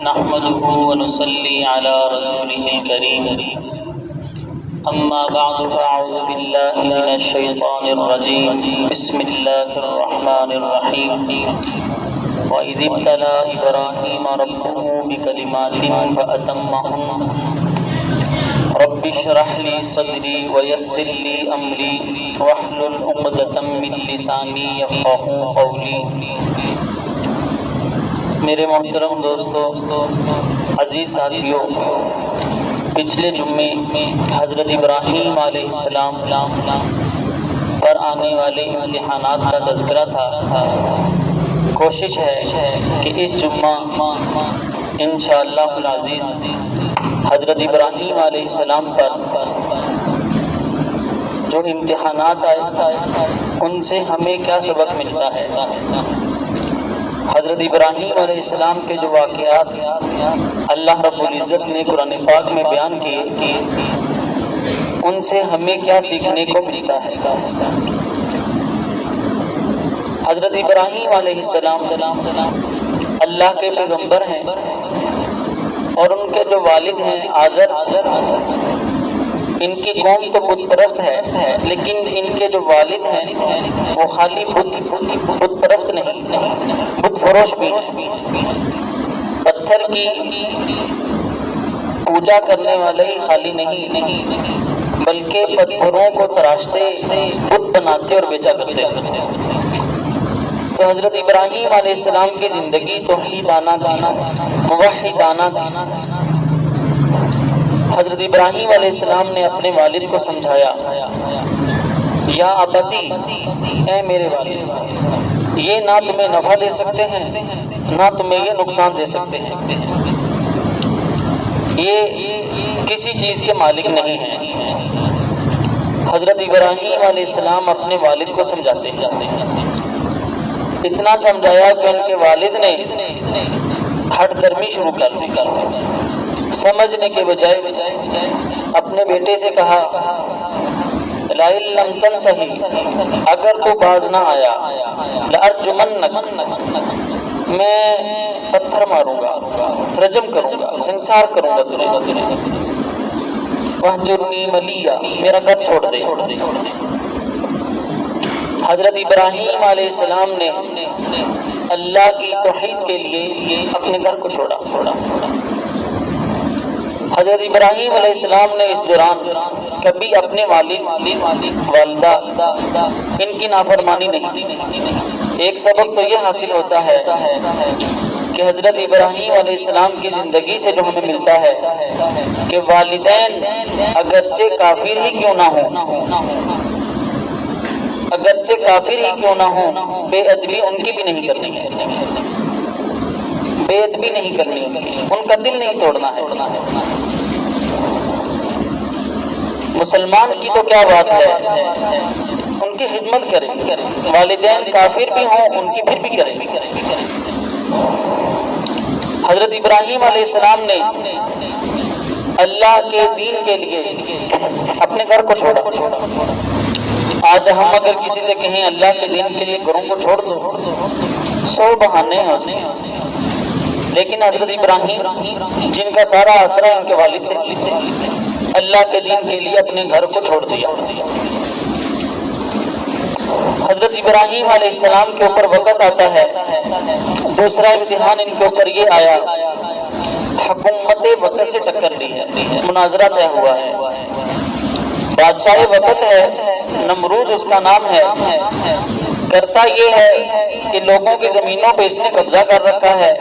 نحمده ونصلي على رسوله الكريم أما بعد فأعوذ بالله من الشيطان الرجيم بسم الله الرحمن الرحيم وإذ ابتلى إبراهيم ربه بكلمات فأتمهن رب اشرح لي صدري ويسر لي أمري واحلل عقدة من لساني يفقهوا قولي۔ میرے محترم دوستو، عزیز ساتھیوں، پچھلے جمعے حضرت ابراہیم علیہ السلام پر آنے والے امتحانات کا تذکرہ تھا۔ کوشش ہے کہ اس جمعہ انشاءاللہ العزیز حضرت ابراہیم علیہ السلام پر جو امتحانات آئے ان سے ہمیں کیا سبق ملتا ہے، حضرت ابراہیم علیہ السلام کے جو واقعات اللہ رب العزت نے قرآن پاک میں بیان کیے ان سے ہمیں کیا سیکھنے کو ملتا ہے۔ حضرت ابراہیم علیہ السلام اللہ کے پیغمبر ہیں اور ان کے جو والد ہیں آزر، ان کی قوم تو بت پرست ہے، لیکن ان کے جو والد ہیں وہ خالی بت پرست نہیں، بت فروش بھی ہیں، پتھر کی پوجا کرنے والے ہی خالی نہیں بلکہ پتھروں کو تراشتے، بت بناتے اور بیچا کرتے۔ تو حضرت ابراہیم علیہ السلام کی زندگی توحیدانہ تھی، موحدانہ تھی۔ حضرت ابراہیم علیہ السلام نے اپنے والد کو سمجھایا، یا ابتی، اے میرے والد، یہ نہ تمہیں نفع دے سکتے ہیں نہ تمہیں یہ نقصان دے سکتے ہیں، یہ کسی چیز کے مالک نہیں ہیں۔ حضرت ابراہیم علیہ السلام اپنے والد کو سمجھاتے ہیں، اتنا سمجھایا کہ ان کے والد نے ہٹ درمی شروع کر دی۔ سمجھنے کے بجائے اپنے بیٹے سے کہا، لَئِن لَّمْ تَنْتَهِ، اگر تو باز نہ آیا، لَأَرْجُمَنَّكَ، میں پتھر ماروں گا، رجم کروں گا، سنسار کروں گا تجھے، وَاهْجُرْنِي مَلِيًّا، میرا گھر چھوڑ دے۔ حضرت ابراہیم علیہ السلام نے اللہ کی توحید کے لیے اپنے گھر کو چھوڑا۔ حضرت ابراہیم علیہ السلام نے اس دوران کبھی اپنے والد والدہ ان کی نافرمانی نہیں۔ ایک سبق تو یہ حاصل ہوتا ہے کہ حضرت ابراہیم علیہ السلام کی زندگی سے جو ہمیں ملتا ہے کہ والدین اگرچہ کافر ہی کیوں نہ ہوں، اگرچہ کافر ہی کیوں نہ ہوں، بے ادبی ان کی بھی نہیں کرنی ہے، بے ادبی نہیں کرنی، ان کا دل نہیں توڑنا ہے۔ مسلمان کی تو کیا بات ہے، ان کی خدمت کریں، والدین کافر بھی ہوں ان کی پھر بھی کریں۔ حضرت ابراہیم علیہ السلام نے اللہ کے دین کے لیے اپنے گھر کو چھوڑا۔ آج ہم اگر کسی سے کہیں اللہ کے دین کے لیے گھروں کو چھوڑ دو، 100 بہانے ہیں، لیکن حضرت ابراہیم جن کا سارا آسرا ان کے والد تھے، اللہ کے دین کے لیے اپنے گھر کو چھوڑ دیا۔ حضرت ابراہیم علیہ السلام کے اوپر وقت آتا ہے، دوسرا امتحان ان کے اوپر یہ آیا، حکومت وقت سے ٹکر لی ہے، مناظرہ طے ہوا ہے۔ بادشاہ وقت ہے، نمرود اس کا نام ہے، کرتا یہ ہے کہ لوگوں کی زمینوں پہ اس نے قبضہ کر رکھا ہے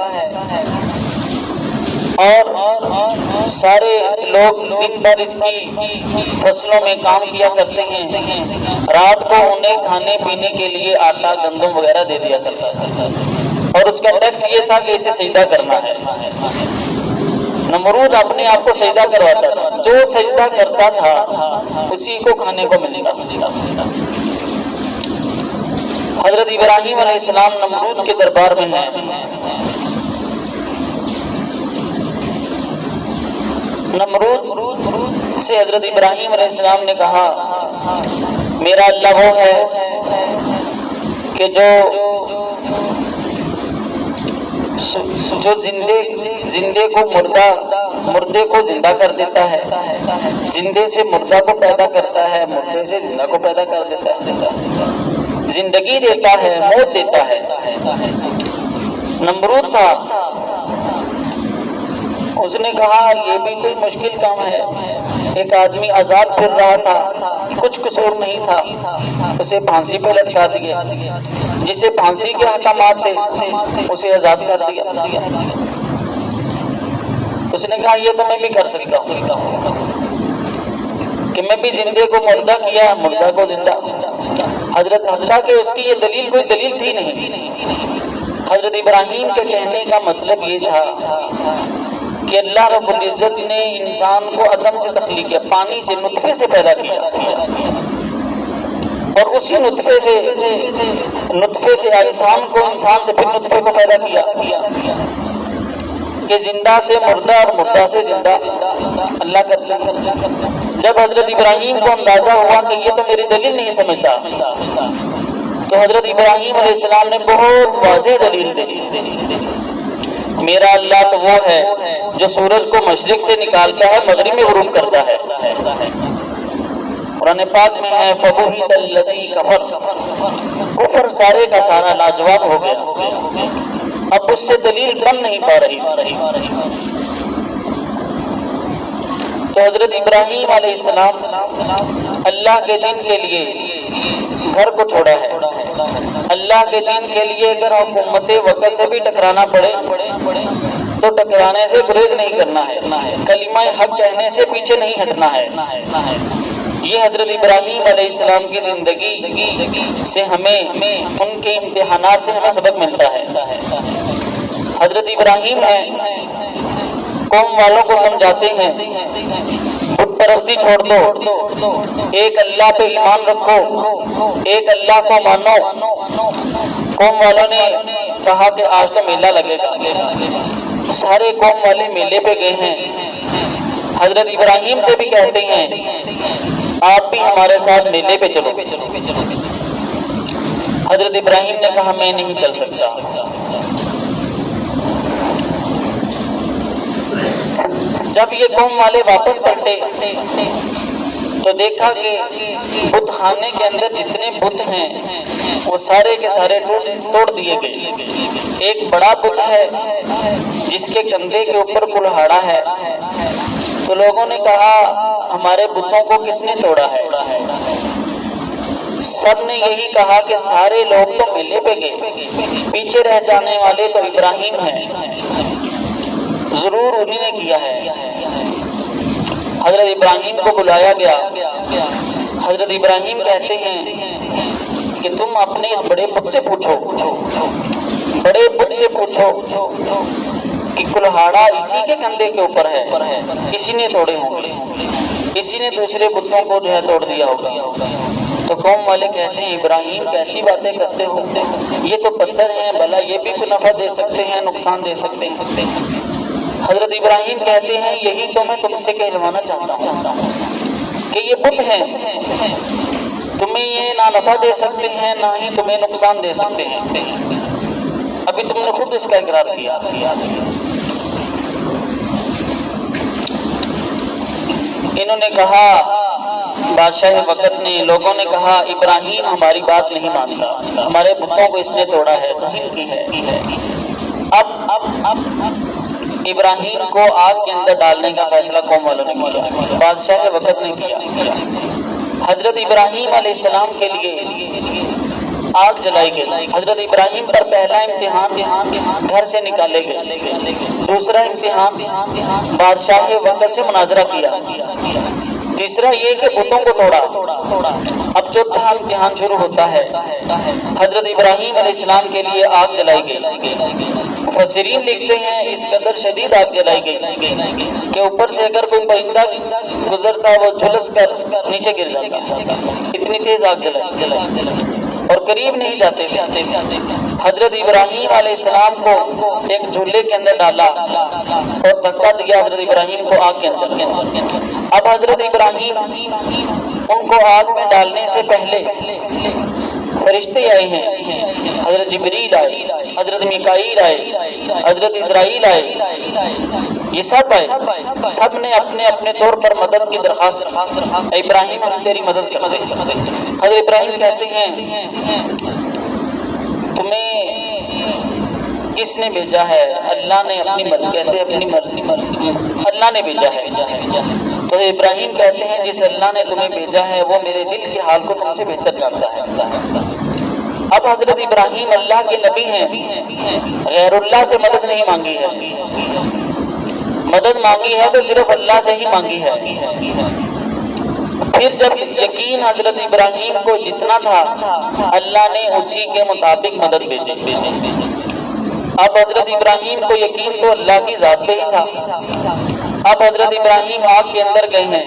اور سارے لوگ دن بھر اس کی فصلوں میں کام کیا کرتے ہیں، رات کو انہیں کھانے پینے کے لیے آٹا گندم وغیرہ دے دیا کرتا ہے، اور اس کا ٹیکس یہ تھا کہ اسے سجدہ کرنا ہے۔ نمرود اپنے آپ کو سجدہ کرواتا تھا، جو سجدہ کرتا تھا اسی کو کھانے کو ملتا۔ حضرت ابراہیم علیہ السلام نمرود کے دربار میں ہیں، نمرود سے حضرت ابراہیم علیہ السلام نے کہا، میرا اللہ وہ ہے کہ جو جو زندے کو مردے کو زندہ کر دیتا ہے، زندے سے مردہ کو پیدا کرتا ہے، مردے سے زندہ کو پیدا کر دیتا ہے، زندگی دیتا ہے، موت دیتا ہے۔ نمرود تھا، اس نے کہا یہ بھی کوئی مشکل کام ہے، ایک آدمی آزاد پھر رہا تھا، کچھ قصور نہیں تھا، اسے پھانسی پہ لٹکا دیا، جسے پھانسی کے احکامات تھے اسے آزاد کر دیا۔ اس نے کہا یہ تو میں بھی کر سکتا ہوں کہ میں بھی زندے کو مردہ کیا، مردہ کو زندہ۔ حضرت حضرت کہ اس کی یہ دلیل کوئی دلیل تھی نہیں۔ حضرت ابراہیم کے کہنے کا مطلب یہ تھا کہ اللہ رب العزت نے انسان کو عدم سے تخلیق کیا، پانی سے، نطفے سے پیدا کیا، اور اسی نطفے سے انسان سے پھر نطفے کو پیدا کیا کہ زندہ سے مردہ اور مردہ سے زندہ اللہ کرتا ہے۔ جب حضرت ابراہیم کو اندازہ ہوا کہ یہ تو میری دلیل نہیں سمجھتا، تو حضرت ابراہیم علیہ السلام نے بہت واضح دلیل دی۔ میرا اللہ تو وہ ہے جو سورج کو مشرق سے نکالتا ہے، مغرب میں غروب کرتا ہے۔ قرآن پاک میں ہے فَبُهِتَ الَّذِي كَفَرَ، کفر سارے کا سارا لاجواب ہو گیا، اب اس سے دلیل بن نہیں پا رہی۔ تو حضرت ابراہیم علیہ السلام اللہ کے دین کے لیے گھر کو چھوڑا ہے، اللہ کے دین کے لیے اگر حکومت وقت سے بھی ٹکرانا پڑے تو ٹکرانے سے گریز نہیں کرنا ہے، کلمہ حق کہنے سے پیچھے نہیں ہٹنا ہے۔ یہ حضرت ابراہیم علیہ السلام کی زندگی سے ہمیں، ان کے امتحانات سے ہمیں سبق ملتا ہے۔ حضرت ابراہیم ہیں، قوم والوں کو سمجھاتے ہیں بت پرستی چھوڑ دو، ایک اللہ پہ ایمان رکھو، ایک اللہ کو مانو۔ قوم والوں نے کہا کہ آج تو میلہ لگے گا، سارے قوم والے میلے پہ گئے ہیں۔ حضرت ابراہیم سے بھی کہتے ہیں آپ بھی ہمارے ساتھ میلے پہ چلو۔ حضرت ابراہیم نے کہا میں نہیں چل سکتا۔ جب یہ قوم والے واپس پلٹے تو دیکھا کہ بت خانے کے اندر جتنے بت ہیں وہ سارے کے سارے توڑ دیے گئے۔ ایک بڑا بت ہے جس کے کندھے کے اوپر کلہاڑا ہے، تو لوگوں نے کہا ہمارے بتوں کو کس نے توڑا ہے؟ سب نے یہی کہا کہ سارے لوگ تو میلے پہ گئے، پیچھے رہ جانے والے تو ابراہیم ہیں، ضرور انہی نے کیا ہے۔ حضرت ابراہیم کو بلایا گیا۔ حضرت ابراہیم کہتے ہیں کہ تم اپنے اس بڑے بت سے پوچھو، بڑے بت سے پوچھو کہ کلہاڑا اسی کے کندھے کے اوپر ہے، کسی نے توڑے ہوں گے، کسی نے دوسرے بتوں کو جو ہے توڑ دیا ہوگا۔ تو قوم والے کہتے ہیں ابراہیم کیسی باتیں کرتے ہو، یہ تو پتھر ہیں، بھلا یہ بھی کوئی نفع دے سکتے ہیں، نقصان دے سکتے ہیں۔ حضرت ابراہیم کہتے ہیں یہی تو میں تم سے کہلوانا چاہتا ہوں کہ یہ بت ہیں، تمہیں یہ نہ نفع دے سکتے ہیں نہ ہی تمہیں نقصان دے سکتے ہیں۔ ابھی تم نے خود اس کا اقرار کیا۔ انہوں نے کہا، بادشاہ وقت نے، لوگوں نے کہا ابراہیم ہماری بات نہیں مانتا، ہمارے بتوں کو اس نے توڑا ہے، توہین کی ہے۔ اب ابراہیم کو آگ کے اندر ڈالنے کا فیصلہ قوم والوں نے کیا، بادشاہ وقت نے کیا۔ حضرت ابراہیم علیہ السلام کے لیے آگ جلائی گئی۔ حضرت ابراہیم پر پہلا امتحان گھر سے نکالے گئے، دوسرا امتحان بادشاہ وقت سے مناظرہ کیا، تیسرا یہ کہ بتوں کو توڑا۔ اب چوتھا امتحان شروع ہوتا ہے۔ حضرت ابراہیم علیہ السلام کے لیے آگ جلائی گئی۔ مفسرین لکھتے ہیں اس قدر شدید آگ جلائی گئی کہ اوپر سے اگر کوئی پرندہ گزرتا وہ جھلس کر نیچے گر جاتا، اتنی تیز آگ جلائی اور قریب نہیں جاتے تھے۔ حضرت ابراہیم علیہ السلام کو ایک جھولے کے اندر ڈالا اور دھکا دیا حضرت ابراہیم کو آگ کے اندر۔ اب حضرت ابراہیم ان کو آگ میں ڈالنے سے پہلے فرشتے آئے ہیں، حضرت جبریل آئے، حضرت میکائیل آئے، حضرت اسرائیل آئے، یہ سب آئے، سب نے اپنے اپنے طور پر مدد کی درخواست، ابراہیم ہم تیری مدد کرتے ہیں۔ حضرت ابراہیم کہتے ہیں تمہیں کس نے بھیجا ہے؟ اللہ نے اپنی مرضی، کہتے ہیں اپنی مرضی، اللہ نے بھیجا ہے۔ تو ابراہیم کہتے ہیں جس اللہ نے تمہیں بھیجا ہے وہ میرے دل کے حال کو تم سے بہتر جانتا ہے۔ اب حضرت ابراہیم اللہ کے نبی ہیں، غیر اللہ سے مدد نہیں مانگی ہے، مدد مانگی ہے تو صرف اللہ سے ہی مانگی ہے۔ پھر جب یقین حضرت ابراہیم کو جتنا تھا اللہ نے اسی کے مطابق مدد بھیجی۔ اب حضرت ابراہیم کو یقین تو اللہ کی ذات پہ ہی تھا۔ اب حضرت ابراہیم آگ کے اندر گئے ہیں،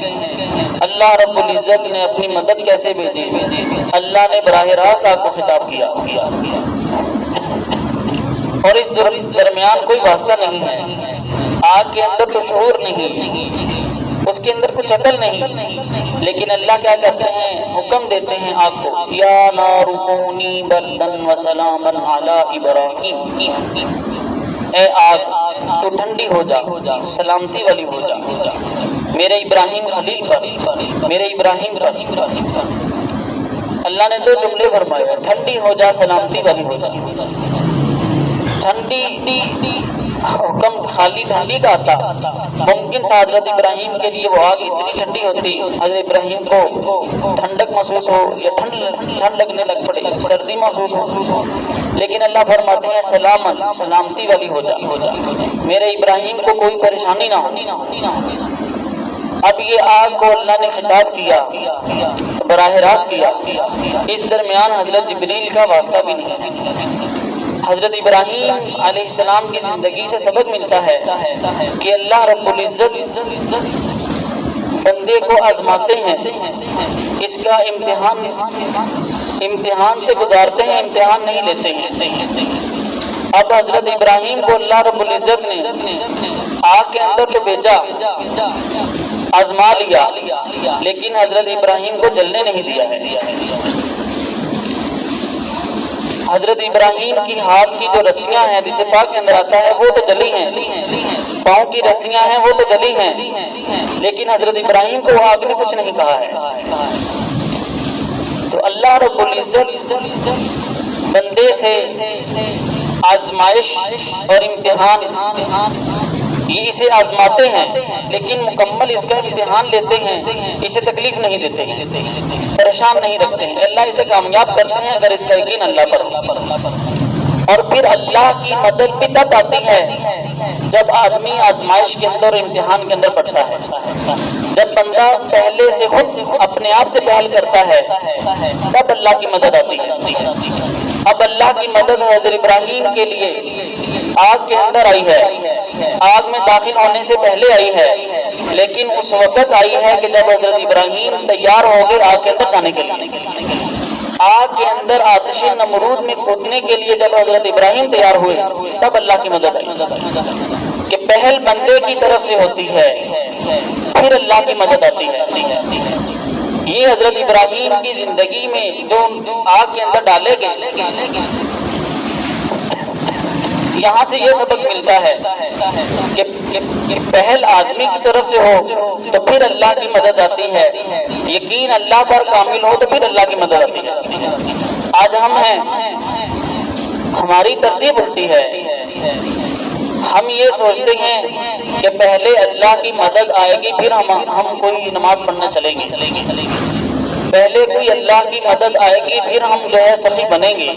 اللہ رب العزت نے اپنی مدد کیسے بھیجی؟ اللہ نے براہ راست آگ کو خطاب کیا، اور اس درمیان کوئی واسطہ نہیں ہے۔ آگ کے اندر تو شعور نہیں، اس کے اندر کچھ عقل نہیں، لیکن اللہ کیا کہتے ہیں؟ حکم دیتے ہیں آگ کو، یا نار کونی بردن وسلاما علی ابراہیم، اے آگ تو ٹھنڈی ہو جا، سلامتی والی ہو جا میرے ابراہیم خلیل پر، میرے ابراہیم پر۔ اللہ نے دو جملے فرمائے، ٹھنڈی ہو جا، سلامتی والی ہو جا۔ ٹھنڈی حکم خالی ٹھنڈی کا آتا، ممکن تھا حضرت ابراہیم کے لیے وہ آگ اتنی ٹھنڈی ہوتی حضرت ابراہیم کو ٹھنڈک محسوس ہو یا ٹھنڈ لگنے لگ پڑے، سردی محسوس ہو، لیکن اللہ فرماتے ہیں سلامت، سلامتی والی ہو جا، میرے ابراہیم کو کوئی پریشانی نہ ہو۔ اب یہ آگ کو اللہ نے خطاب کیا، براہ راست کیا، اس درمیان حضرت جبریل کا واسطہ بھی نہیں۔ حضرت ابراہیم علیہ السلام کی زندگی سے سبق ملتا ہے کہ اللہ رب العزت بندے کو آزماتے ہیں، اس کا امتحان سے گزارتے ہیں، امتحان نہیں لیتے ہیں۔ اب حضرت ابراہیم کو اللہ رب العزت نے آگ کے اندر تو بھیجا، آزما لیا، لیکن حضرت ابراہیم کو جلنے نہیں دیا ہے۔ حضرت ابراہیم کی ہاتھ کی جو رسیاں ہیں، جسے پاک کے اندر آتا ہے، وہ تو جلی ہیں، پاؤں کی رسیاں ہیں وہ تو جلی ہیں، لیکن حضرت ابراہیم کو آگ نے کچھ نہیں کہا ہے۔ تو اللہ رب العزت بندے سے آزمائش اور امتحان یہ اسے آزماتے ہیں، لیکن مکمل اس کا امتحان لیتے ہیں، اسے تکلیف نہیں دیتے ہیں، پریشان نہیں رکھتے ہیں، اللہ اسے کامیاب کرتے ہیں اگر اس کا یقین اللہ پر ہو۔ اور پھر اللہ کی مدد بھی تب آتی ہے جب آدمی آزمائش کے اندر، امتحان کے اندر پڑتا ہے، جب بندہ پہلے سے خود اپنے آپ سے پہل کرتا ہے تب اللہ کی مدد آتی ہے۔ اب اللہ کی مدد حضرت ابراہیم کے لیے آگ کے اندر آئی ہے، آگ میں داخل ہونے سے پہلے آئی ہے، لیکن اس وقت آئی ہے کہ جب حضرت ابراہیم تیار ہو گئے آگ کے اندر جانے کے لیے۔ آگ کے اندر آتش نمرود میں کودنے کے لیے جب حضرت ابراہیم تیار ہوئے تب اللہ کی مدد آئی، کہ پہل بندے کی طرف سے ہوتی ہے پھر اللہ کی مدد آتی ہے۔ یہ حضرت ابراہیم کی زندگی میں جو آگ کے اندر ڈالے گئے، یہاں سے یہ سبق ملتا ہے کہ پہل آدمی کی طرف سے ہو تو پھر اللہ کی مدد آتی ہے، یقین اللہ پر کامل ہو تو پھر اللہ کی مدد آتی ہے۔ آج ہم ہیں، ہماری ترتیب الٹی ہے، ہم یہ سوچتے ہیں کہ پہلے اللہ کی مدد آئے گی پھر ہم کوئی نماز پڑھنا چلیں گے، پہلے کوئی اللہ کی مدد آئے گی پھر ہم جو ہے سخی بنیں گے۔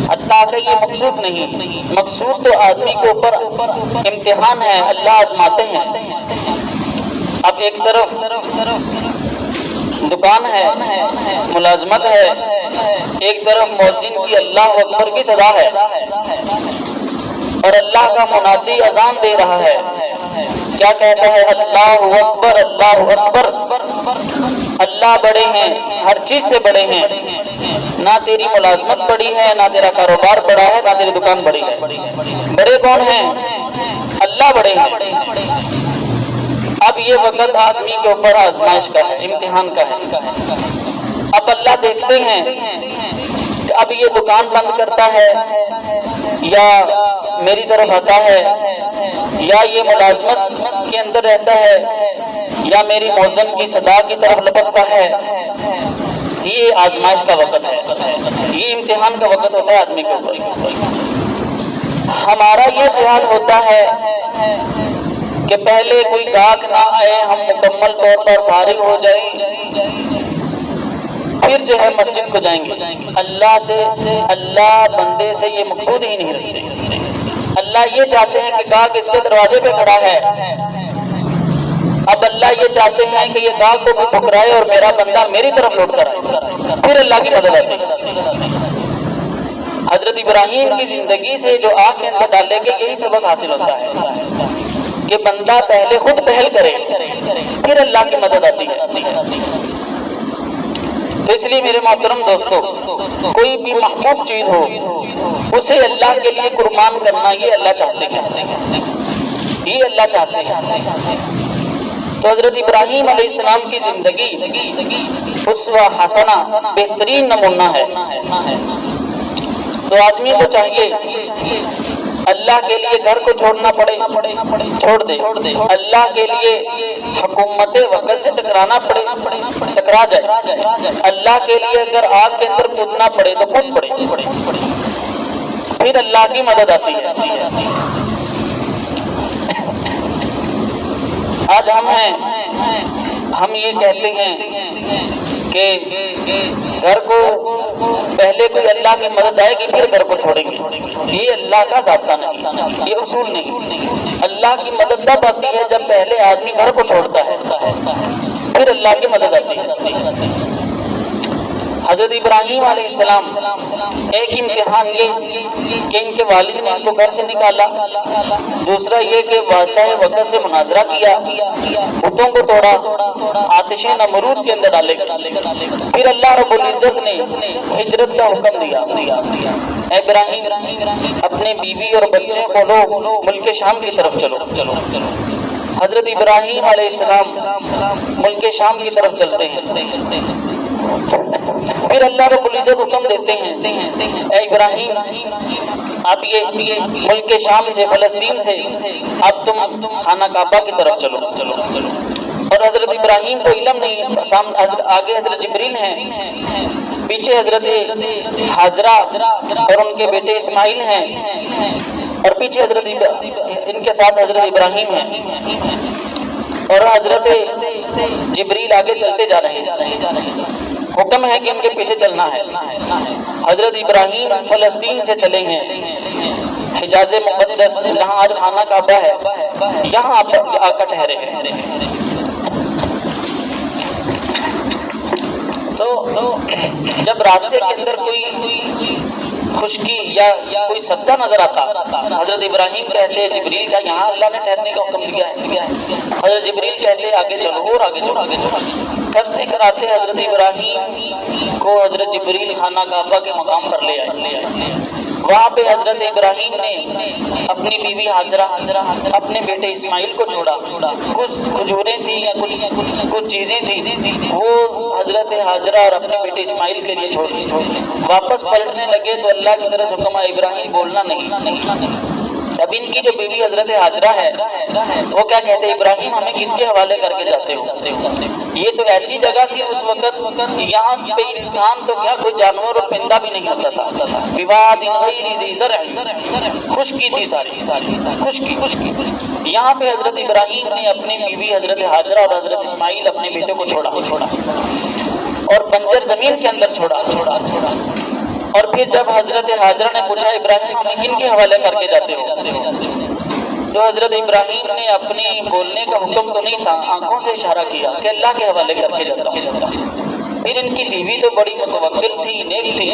حتیٰ کہ یہ مقصود نہیں، مقصود تو آدمی کے اوپر امتحان ہے، اللہ آزماتے ہیں۔ اب ایک طرف دکان ہے، ملازمت ہے، ایک طرف مؤذن کی اللہ اکبر کی صدا ہے اور اللہ کا منادی اذان دے رہا ہے، کیا کہتا ہے؟ اللہ اکبر، اللہ اکبر، اللہ بڑے ہیں، ہر چیز سے بڑے ہیں، نہ تیری ملازمت بڑی ہے، نہ تیرا کاروبار بڑا ہے، نہ تیری دکان بڑی ہے، بڑے کون ہیں؟ اللہ بڑے ہیں۔ اب یہ وقت آدمی کے اوپر آزمائش کا ہے، امتحان کا ہے۔ اب اللہ دیکھتے ہیں کہ اب یہ دکان بند کرتا ہے یا میری طرف آتا ہے یا یہ ملازمت کے اندر رہتا ہے یا میری موزن کی صدا کی طرف لپکتا ہے، یہ آزمائش کا وقت ہے، یہ امتحان کا وقت ہوتا ہے آدمی کے اوپر۔ ہمارا یہ خیال ہوتا ہے کہ پہلے کوئی گاہک نہ آئے، ہم مکمل طور پر فارغ ہو جائیں، پھر جو ہے مسجد کو جائیں گے۔ اللہ بندے سے یہ مقصود ہی نہیں رکھتے۔ اللہ یہ چاہتے ہیں کہ گاہک اس کے دروازے پہ کھڑا ہے، اب اللہ یہ چاہتے ہیں کہ یہ گاہک کو ٹھکرائے اور میرا بندہ میری طرف لوٹ کر آئے، پھر اللہ کی مدد آتی ہے۔ حضرت ابراہیم کی زندگی سے جو آپ کے اندر ڈالے گے یہی سبق حاصل ہوتا ہے کہ بندہ پہلے خود پہل کرے، پھر اللہ کی مدد آتی ہے۔ تو اس لیے میرے محترم دوستو، کوئی بھی محبوب چیز ہو اسے اللہ کے لیے قربان کرنا یہ اللہ چاہتے ہیں، یہ اللہ چاہتے ہیں۔ تو حضرت ابراہیم علیہ السلام کی زندگی اسوہ حسنہ بہترین نمونہ ہے۔ تو آدمی کو چاہیے اللہ کے لیے گھر کو چھوڑنا پڑے چھوڑ دے، اللہ کے لیے حکومت وقت سے ٹکرانا پڑے ٹکرا جائے، اللہ کے لیے اگر آگ کے اندر کودنا پڑے تو کود پڑے، پھر اللہ کی مدد آتی ہے۔ آج ہم یہ کہتے ہیں کہ گھر کو پہلے کوئی اللہ کی مدد آئے گی پھر گھر کو چھوڑیں گے، یہ اللہ کا ضابطہ نہیں، یہ اصول نہیں۔ اللہ کی مدد تب آتی ہے جب پہلے آدمی گھر کو چھوڑتا ہے، پھر اللہ کی مدد آتی ہے۔ حضرت ابراہیم علیہ السلام ایک امتحان یہ کہ ان کے والد نے ان کو گھر سے نکالا، دوسرا یہ کہ بادشاہ وقت سے مناظرہ کیا، بتوں کو توڑا، آتش نمرود کے اندر ڈالے گئے، پھر اللہ رب العزت نے ہجرت کا حکم دیا، اے ابراہیم اپنے بیوی اور بچے کو لو ملک شام کی طرف چلو۔ حضرت ابراہیم علیہ السلام ملک شام کی طرف چلتے ہیں، پھر اللہ رب العزت حکم دیتے ہیں اے ابراہیم اب یہ ملک شام سے فلسطین سے اب تم خانہ کعبہ کی طرف چلو۔ اور حضرت ابراہیم کو علم نہیں، آگے حضرت جبریل ہیں، پیچھے حضرت حاجرہ اور ان کے بیٹے اسماعیل ہیں، اور پیچھے ان کے ساتھ حضرت ابراہیم ہیں، اور حضرت جبریل آگے چلتے جا رہے ہیں۔ حکم ہے کہ ان کے پیچھے چلنا ہے۔ حضرت ابراہیم فلسطین سے چلے ہیں، حجاز مقدس جہاں آج خانہ کعبہ ہے، یہاں آ کر ٹھہرے ہیں۔ تو جب راستے کے اندر کوئی خشکی یا کوئی سبزہ نظر آتا، حضرت ابراہیم کہتے جبریل کا یہاں اللہ نے ٹھہرنے کا حکم دیا ہے، حضرت جبریل کہتے آگے چلو اور آگے چلو، کرتے کراتے حضرت ابراہیم کو حضرت جبریل خانہ کعبہ کے مقام پر لے آئے۔ وہاں پہ حضرت ابراہیم نے اپنی بیوی حاجرہ اپنے بیٹے اسماعیل کو چھوڑا، کچھ کھجوریں تھیں یا کچھ چیزیں تھیں، وہ حضرت حاجرہ اور اپنے بیٹے اسماعیل کے لیے چھوڑ دی۔ واپس پلٹنے لگے تو اللہ کی طرف حکم آیا ابراہیم بولنا نہیں۔ اب ان کی جو بیوی حضرت حاجرہ ہے وہ کیا کہتے ابراہیم ہمیں کس کے حوالے کر کے جاتے ہو؟ یہ تو ایسی جگہ تھی اس وقت یہاں پہ انسان تو کیا کوئی جانور اور پرندہ بھی نہیں ہوتا تھا، بواد غیر ذی زرع، خشکی تھی ساری خشکی۔ یہاں پہ حضرت ابراہیم نے اپنی بیوی حضرت حاجرہ اور حضرت اسماعیل اپنے بیٹے کو چھوڑا اور بنجر زمین کے اندر چھوڑا۔ اور پھر جب حضرت حاجرہ نے پوچھا ابراہیم ہمیں کن کے حوالے کر کے جاتے ہو، تو حضرت ابراہیم نے اپنی بولنے کا حکم تو نہیں تھا، آنکھوں سے اشارہ کیا کہ اللہ کے حوالے کر کے جاتا ہوں۔ پھر ان کی بیوی تو بڑی متوکل تھی، نیک تھی،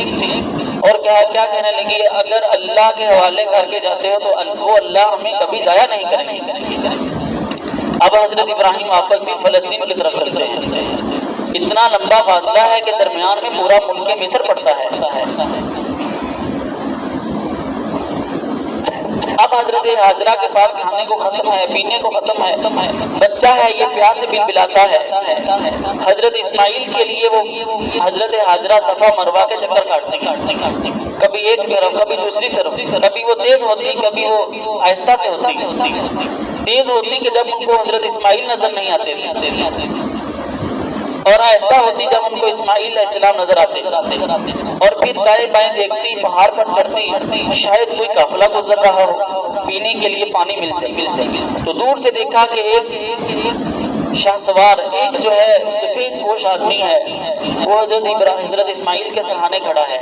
اور کیا کہنے لگی اگر اللہ کے حوالے کر کے جاتے ہو تو وہ اللہ ہمیں کبھی ضائع نہیں کریں گے۔ اب حضرت ابراہیم واپس بھی فلسطین کی طرف چلتے ہیں۔ اتنا لمبا فاصلہ ہے کہ درمیان میں پورا ملک مصر پڑتا ہے۔ اب حضرت حاجرہ کے پاس کھانے کو ختم ہے، پینے کو ختم ہے، بچہ ہے یہ پیاس سے بلبلاتا ہے۔ حضرت اسماعیل کے لیے وہ حضرت حاجرہ صفا مروہ کے چکر کاٹتے ہیں، کبھی ایک طرف کبھی دوسری طرف، کبھی وہ تیز ہوتی کبھی وہ آہستہ سے ہوتی۔ تیز ہوتی کہ جب ان کو حضرت اسماعیل نظر نہیں آتے تھے، اور آہستہ ہوتی جب ان کو اسماعیل علیہ السلام نظر آتے، اور پھر دائیں بائیں دیکھتی، پہاڑ پر چڑھتی، شاید کوئی قافلہ گزر رہا ہو، پینے کے لیے پانی مل جائے، تو دور سے دیکھا کہ ایک شاہ سوار، ایک جو ہے سفید پوش آدمی ہے، وہ حضرت اسماعیل کے سرہانے کھڑا ہے۔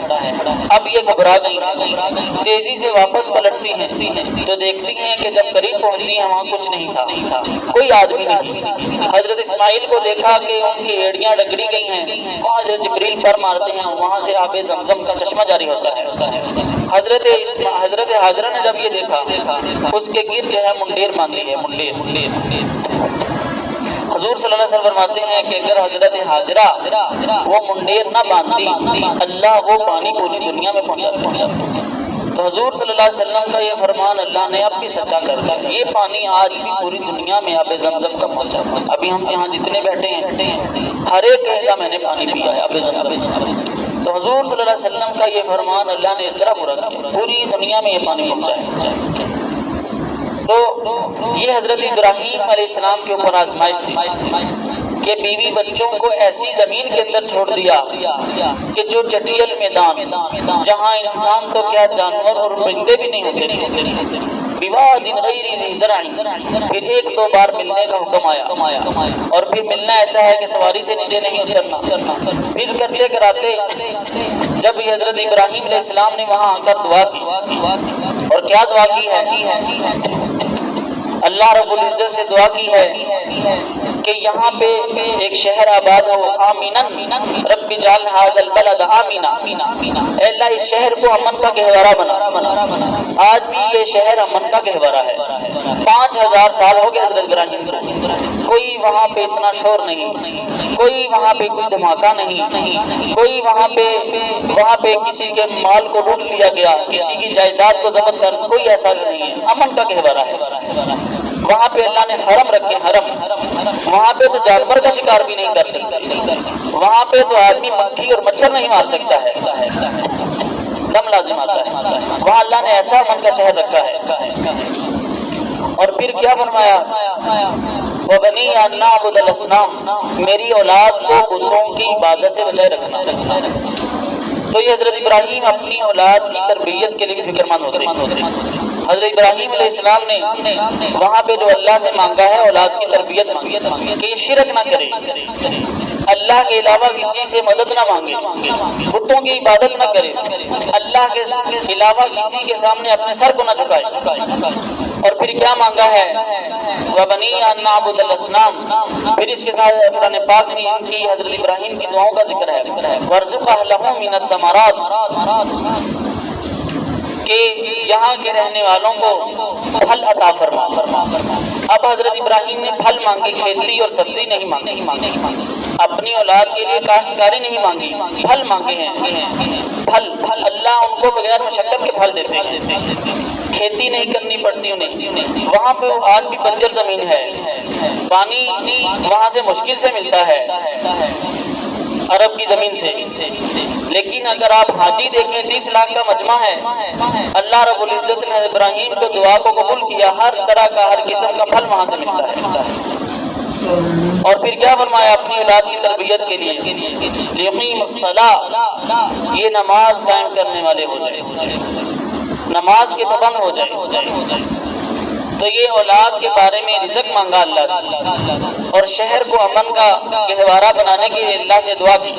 اب یہ گھبرا گئی، تیزی سے واپس پلٹتی ہیں تو دیکھتی ہیں کہ جب قریب پہنچتی ہیں وہاں کچھ نہیں تھا، کوئی آدمی نہیں۔ حضرت اسماعیل کو دیکھا کہ ان کی ایڑیاں رگڑی گئی ہیں، وہاں سے جبریل پر مارتے ہیں، وہاں سے آب زمزم کا چشمہ جاری ہوتا ہے۔ حضرت حاجرہ نے جب یہ دیکھا، اس کے گرد جو ہے منڈیر باندھی ہے، منڈیر۔ حضور صلی اللہ علیہ وسلم فرماتے ہیں کہ اگر حضرت حاجرہ وہ منڈیر نہ باندھتی، اللہ وہ پانی پوری دنیا میں پہنچا۔ تو حضور صلی اللہ علیہ وسلم کا یہ فرمان اللہ نے اب بھی سچا کر دیا، یہ پانی آج بھی پوری دنیا میں آب زمزم کا پہنچا۔ ابھی ہم یہاں جتنے بیٹھے ہیں ہر ایک کہتا میں نے پانی پیا ہے آب زمزم۔ تو حضور صلی اللہ علیہ وسلم کا یہ فرمان اللہ نے اس طرح پورا کیا، پوری دنیا میں یہ پانی پہنچا ہے۔ تو یہ حضرت ابراہیم علیہ السلام کے اوپر آزمائش تھی کہ بیوی بچوں کو ایسی زمین کے اندر چھوڑ دیا کہ جو چٹیل میدان، جہاں انسان تو کیا جانور اور پرندے بھی نہیں ہوتے تھے، بواد غیر ذی زرع، پھر ایک دو بار ملنے کا حکم آیا، اور پھر ملنا ایسا ہے کہ سواری سے نیچے نہیں اترنا۔ پھر کرتے کراتے جب حضرت ابراہیم علیہ السلام نے وہاں آ کر دعا کی، اور کیا دعا کی ہے؟ اللہ رب العزت سے دعا کی ہے کہ یہاں پہ ایک شہر آباد ہو، آمیناً رب اجعل ھذا البلد آمینا، اے اللہ اس شہر کو امن کا گہوارہ بنا۔ آج بھی یہ شہر امن کا گہوارہ ہے، 5000 سال ہو گئے حضرت ابراہیم کو، کوئی وہاں پہ اتنا شور نہیں، کوئی وہاں پہ کوئی دھماکہ نہیں، کوئی وہاں پہ کسی کے مال کو لوٹ لیا گیا، کسی کی جائیداد کو ضبط کر، کوئی ایسا نہیں ہے، امن کا گہوارہ ہے۔ وہاں پہ اللہ نے حرم رکھے، حرم، وہاں پہ تو جانور کا شکار بھی نہیں کر سکتا، وہاں پہ تو آدمی مکھی اور مچھر نہیں مار سکتا ہے، دم لازم آتا ہے، وہاں اللہ نے ایسا امن کا شہر رکھا ہے۔ اور پھر کیا فرمایا؟ وَبَنِي أَن نَعْبُدَ الْأَصْنَامَ، میری اولاد کو بتوں کی عبادت سے بچائے رکھنا۔ تو یہ حضرت ابراہیم اپنی اولاد کی تربیت کے لیے فکر مند ہوتے ہیں۔ حضرت ابراہیم علیہ السلام نے وہاں پہ جو اللہ سے مانگا ہے اولاد کی تربیت مانگی کہ یہ شرک نہ کرے، اللہ کے علاوہ کسی سے مدد نہ مانگے، بتوں کی عبادت نہ کرے، اللہ کے علاوہ کسی کے سامنے اپنے سر کو نہ جھکائے۔ اور پھر کیا مانگا ہے؟ وَبَنِي أَن نَعْبُدَ الْأَصْنَامَ، پھر اس کے ساتھ قرآن پاک میں ان کی حضرت ابراہیم کی دعاؤں کا ذکر ہے، وَارْزُقْ أَهْلَهُم مِّنَ الثَّمَرَاتِ، کہ یہاں کے رہنے والوں کو پھل عطا فرما۔ اب حضرت ابراہیم نے پھل مانگے، کھیتی اور سبزی نہیں مانگی، اپنی اولاد کے لیے کاشتکاری نہیں مانگی، پھل مانگے ہیں، پھل اللہ ان کو بغیر مشقت کے پھل دیتے ہیں، کھیتی نہیں کرنی پڑتی انہیں، وہاں پہ آج بھی بنجر زمین ہے، پانی وہاں سے مشکل سے ملتا ہے عرب کی زمین سے، لیکن اگر آپ حاجی دیکھیں 30 لاکھ کا مجمع ہے، اللہ رب العزت نے ابراہیم کو دعا کو قبول کیا، ہر طرح کا ہر قسم کا پھل وہاں سے ملتا ہے۔ اور پھر کیا فرمایا اپنی اولاد کی تربیت کے لیے؟ لیقیم الصلاۃ، یہ نماز قائم کرنے والے ہو جائے، نماز کے پابند ہو جائے۔ تو یہ اولاد کے بارے میں رزق مانگا اللہ سے، اور شہر کو امن کا گہوارہ بنانے کے لیے اللہ سے دعا کی،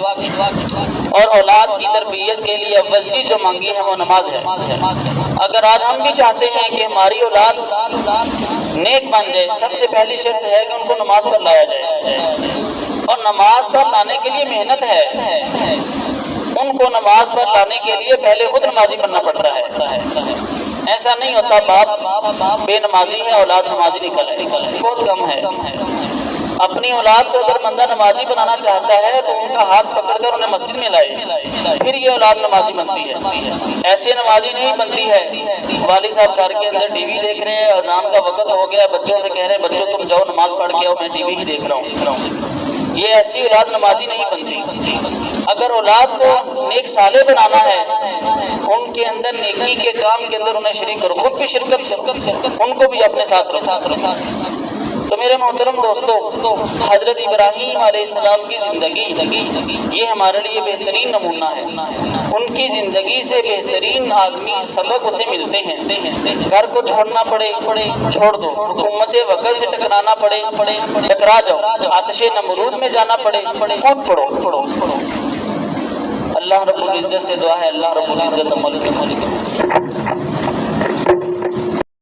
اور اولاد کی تربیت کے لیے اول چیز جو مانگی ہے وہ نماز ہے۔ اگر آج ہم بھی چاہتے ہیں کہ ہماری اولاد نیک بن جائے، سب سے پہلی شرط ہے کہ ان کو نماز پر لایا جائے، اور نماز پر لانے کے لیے محنت ہے، ان کو نماز پر لانے کے لیے پہلے خود نمازی بننا پڑتا ہے۔ ایسا نہیں ہوتا باپ بے نمازی ہے اولاد نمازی نکل ہے، بہت کم ہے۔ اپنی اولاد کو اگر بندہ نمازی بنانا چاہتا ہے تو ان کا ہاتھ پکڑ کر انہیں مسجد میں لائے، پھر یہ اولاد نمازی بنتی ہے۔ ایسے نمازی نہیں بنتی ہے والد صاحب گھر کے اندر ٹی وی دیکھ رہے ہیں، اذان کا وقت ہو گیا، بچوں سے کہہ رہے ہیں بچوں تم جاؤ نماز پڑھ کے آؤ، میں ٹی وی ہی دیکھ رہا ہوں، یہ ایسی اولاد نمازی نہیں بنتی۔ اگر اولاد کو نیک صالح بنانا ہے، ان کے اندر نیکی کے کام کے اندر انہیں شریک کرو، خود بھی شرکت، ان کو بھی اپنے ساتھ رکھو۔ تو میرے محترم دوستو، حضرت ابراہیم علیہ السلام کی زندگی یہ ہمارے لیے بہترین نمونہ ہے۔ ان کی زندگی سے بہترین آدمی سبق اسے ملتے ہیں۔ گھر کو چھوڑنا پڑے چھوڑ دو، حکومت وقت سے ٹکرانا پڑے ٹکرا جاؤ، آتش نمرود میں جانا پڑے خود پڑھو۔ اللہ رب العزت سے دعا ہے، اللہ رب العزت عمل کے مالک